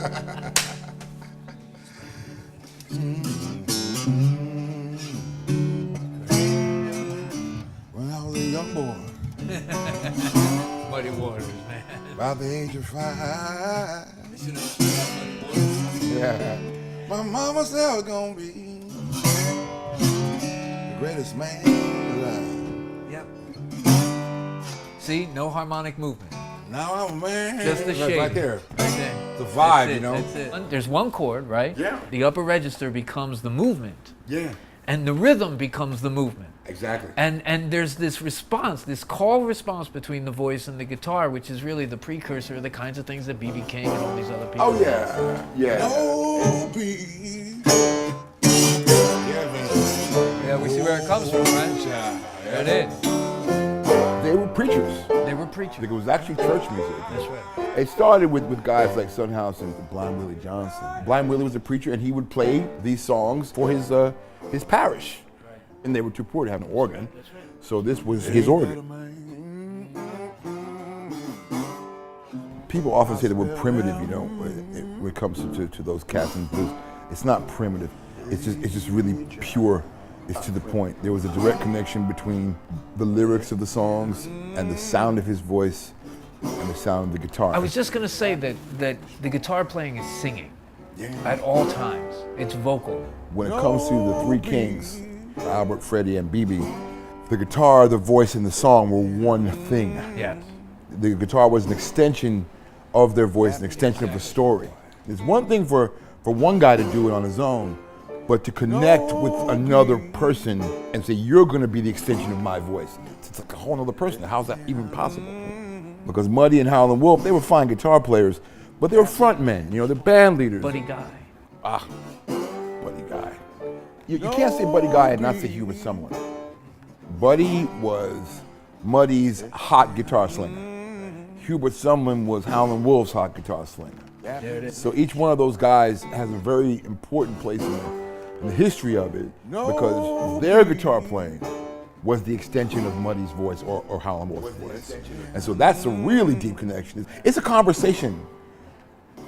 When I was a young boy. Muddy Waters, man. About the age of 5. Yeah. My mama said I was gonna be the greatest man alive. Yep. See, no harmonic movement. Now I'm a man. Just the shape. Right there. Right there. The vibe, That's it, you know? That's it. There's one chord, right? Yeah. The upper register becomes the movement. Yeah. And the rhythm becomes the movement. Exactly. And there's this response, this call response between the voice and the guitar, which is really the precursor of the kinds of things that B.B. King and all these other people. Oh yeah, yeah. Yeah, we see where it comes from, right? There it is. They were preachers. They were preachers. It was actually church music. That's right. It started with guys like Sunhouse and Blind Willie Johnson. Blind Willie was a preacher, and he would play these songs for his parish. Right. And they were too poor to have an organ, so this was his organ. People often say that we're primitive, you know, when it comes to those cats and blues. It's not primitive. It's just really pure. It's to the point. There was a direct connection between the lyrics of the songs and the sound of his voice and the sound of the guitar. I was just going to say that the guitar playing is singing at all times. It's vocal. When it comes to the three kings, Albert, Freddie, and BB, the guitar, the voice, and the song were one thing. Yes. The guitar was an extension of their voice, an extension of the story. It's one thing for one guy to do it on his own, but to connect with another person and say, you're going to be the extension of my voice. It's like a whole other person. How's that even possible? Because Muddy and Howlin' Wolf, they were fine guitar players, but they were front men, you know, they're band leaders. Buddy Guy. Buddy Guy. You can't say Buddy Guy and not say Hubert Sumlin. Buddy was Muddy's hot guitar slinger. Hubert Sumlin was Howlin' Wolf's hot guitar slinger. There it is. So each one of those guys has a very important place in the history of it because their guitar playing was the extension of Muddy's voice or Howlin' Wolf's voice. And so that's a really deep connection. It's a conversation.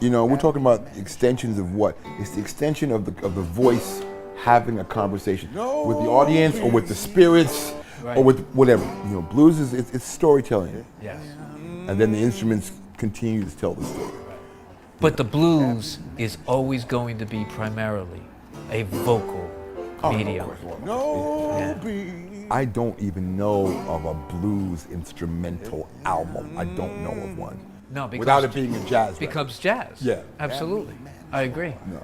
You know, we're talking about extensions of what? It's the extension of the voice having a conversation with the audience or with the spirits or with whatever. You know, blues is it's storytelling. Yes. And then the instruments continue to tell the story. But the blues is always going to be primarily a vocal medium. I don't even know of a blues instrumental album. I don't know of one. No, because without it being a jazz. Becomes jazz. Yeah. Absolutely. I agree. No.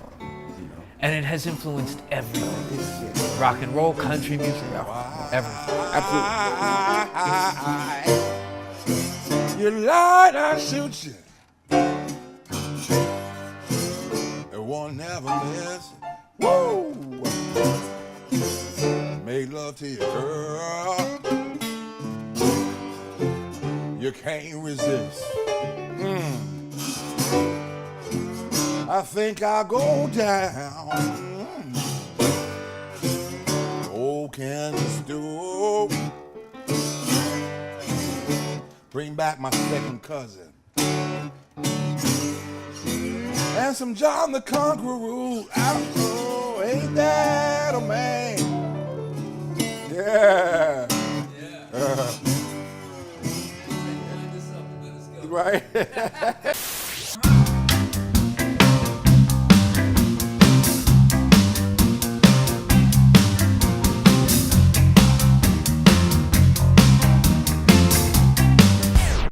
And it has influenced everything. Rock and roll, country music, everything. Absolutely. You lied, I shoot you. And one never miss. Woo! Made love to you, girl. You can't resist. I think I'll go down. Old Kansas stew. Bring back my second cousin. And some John the Conqueror. Oh, ain't that a man? Yeah. Right?